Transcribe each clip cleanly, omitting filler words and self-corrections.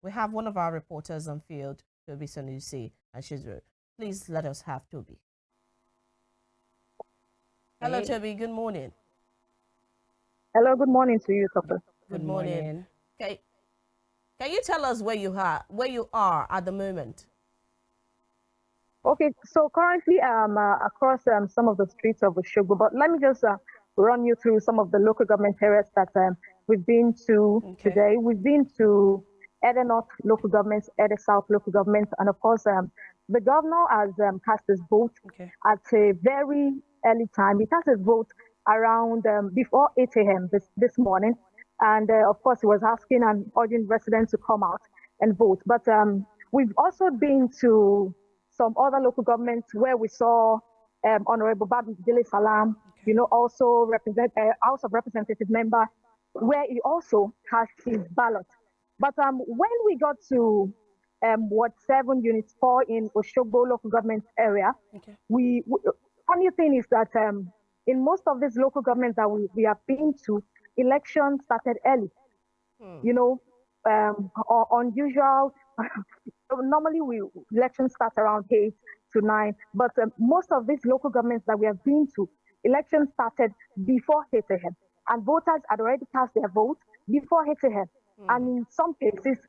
We have one of our reporters on field, Toby Sanusi, and she's please let us have Toby. Hello, Hey. Toby. Good morning. Hello, good morning to you, Doctor. Good morning. Okay. Can you tell us where you are at the moment? Okay, so currently across some of the streets of Oshogo, but let me just run you through some of the local government areas that we've been to today. We've been to Ede North local government, Ede South local government, and of course, the governor has cast his vote at a very early time. He cast his vote around before 8 a.m. this morning, and of course, he was asking and urging residents to come out and vote. But we've also been to some other local governments where we saw Honorable Babi Dele Salam, also represent House of Representative member, where he also cast his ballot. But when we got to Ward 7, Unit 4 in Oshogo local government area, funny thing is that in most of these local governments that we have been to, elections started early. Unusual. Normally, elections start around 8 to 9, but most of these local governments that we have been to, elections started before 8 a.m. and voters had already cast their vote before 8 a.m. And in some cases,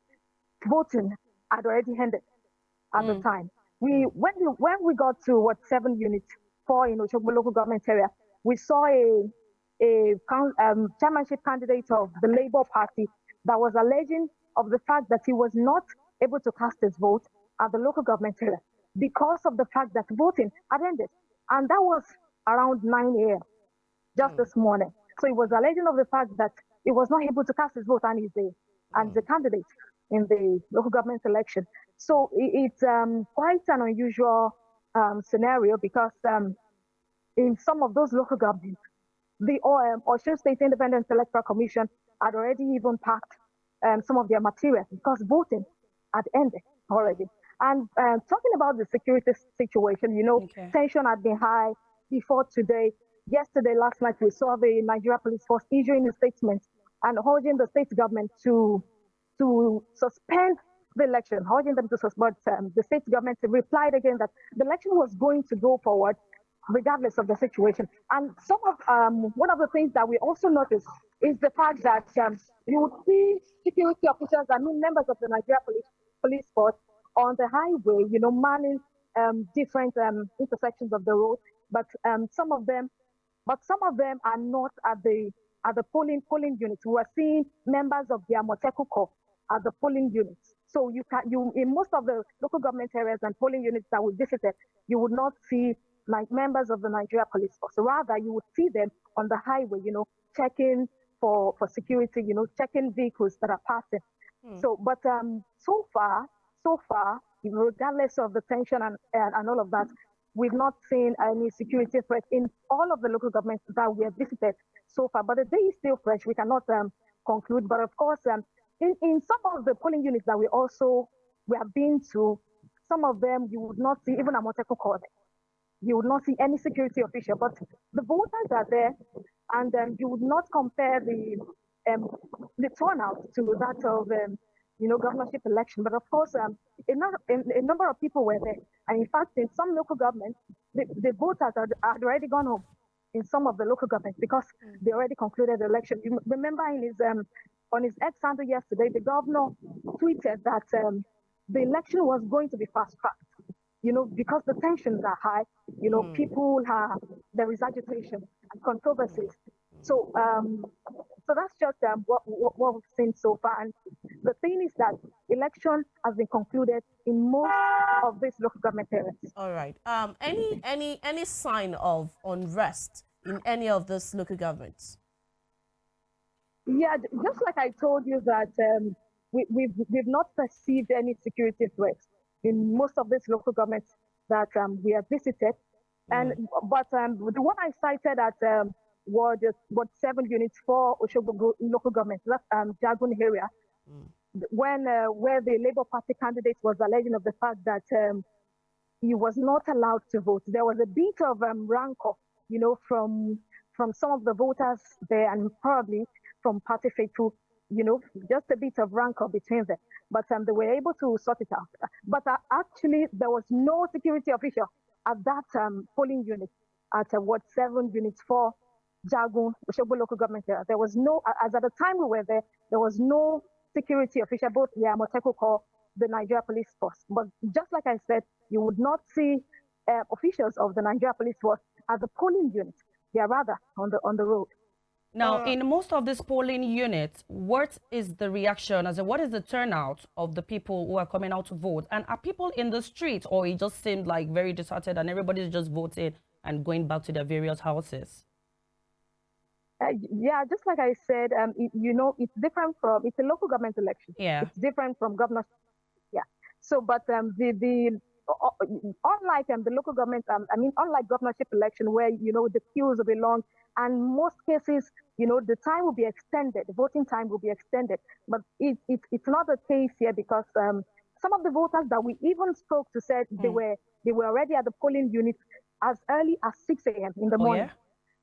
voting had already ended at the time. When we got to Ward 7 Unit 4 in Oshogo local government area, we saw a chairmanship candidate of the Labour Party that was alleging of the fact that he was not able to cast his vote at the local government area because of the fact that voting had ended. And that was around 9 a.m. just this morning. So he was alleging of the fact that he was not able to cast his vote and he's the candidate in the local government election. So it's quite an unusual scenario because in some of those local governments, the Osun State Independent Electoral Commission had already even packed some of their materials because voting had ended already. And talking about the security situation, tension had been high before today. Yesterday, last night, we saw the Nigeria Police Force issuing a statement and urging the state government to suspend the election, urging them to suspend. The state government replied again that the election was going to go forward regardless of the situation. And some of one of the things that we also noticed is the fact that you would see security officers, members of the Nigeria Police Force on the highway, manning different intersections of the road. But some of them are not at the polling units. We are seeing members of the Amoteco Corps at the polling units. So you in most of the local government areas and polling units that we visited, you would not see like members of the Nigeria Police Force. Rather, you would see them on the highway, checking for security, checking vehicles that are passing. So, but so far, regardless of the tension and all of that, we've not seen any security threat in all of the local governments that we have visited so far. But the day is still fresh. We cannot conclude. But of course, in some of the polling units that we have been to, some of them you would not see even a Amoteco Corps. You would not see any security official, but the voters are there, and you would not compare the turnout to that of governorship election. But of course, a number of people were there, and in fact, in some local governments, the voters had already gone home in some of the local governments because they already concluded the election. You remember on his X handle yesterday, the governor tweeted that the election was going to be fast-tracked. Because the tensions are high, there is agitation and controversies. So that's just what we've seen so far. And the thing is that election has been concluded in most of these local government areas. All right. Any sign of unrest in any of these local governments? Yeah, just like I told you that we've not perceived any security threats in most of these local governments that we have visited. But the one I cited at Ward 7 Unit 4 Oshogo local government, that's Jagun area, where the Labour Party candidate was alleging of the fact that he was not allowed to vote. There was a bit of rancor, from some of the voters there and probably from party faithful, just a bit of rancor between them. but they were able to sort it out. But actually, there was no security official at that polling unit at Ward 7, Unit 4, Jagun, Oshobo local government area. There was no, as at the time we were there was no security official, both the Amoteco Corps, the Nigeria Police Force. But just like I said, you would not see officials of the Nigeria Police Force at the polling unit. They are rather on the road. Now, in most of these polling units, what is the reaction, as in what is the turnout of the people who are coming out to vote? And are people in the street, or it just seemed like very disheartened and everybody's just voting and going back to their various houses? Yeah, just like I said, it's different from, it's a local government election. Yeah. It's different from governorship. Yeah. So, but unlike the local government, unlike governorship election where, the queues will be long, and most cases, the time will be extended, the voting time will be extended. But it's not the case here because some of the voters that we even spoke to said they were already at the polling unit as early as 6 a.m. in the morning. Yeah?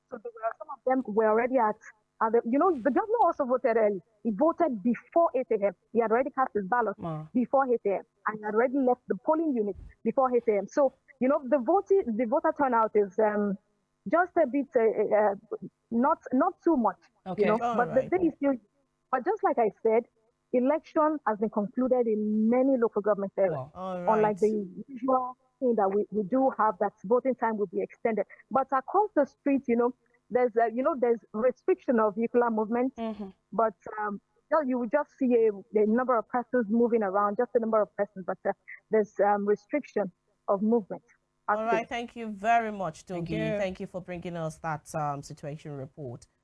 So some of them were already the governor also voted early. He voted before 8 a.m. He had already cast his ballot before 8 a.m. and he had already left the polling unit before 8 a.m. So, the voter turnout is just a bit, not too much, Okay. But the thing is still, but just like I said, election has been concluded in many local government areas. All right. Unlike the usual thing that we do have, that voting time will be extended. But across the street, there's restriction of vehicular movement, but you will just see a number of persons moving around, just a number of persons, but there's restriction of movement. All right, thank you very much, Togi. Thank you. Thank you for bringing us that situation report.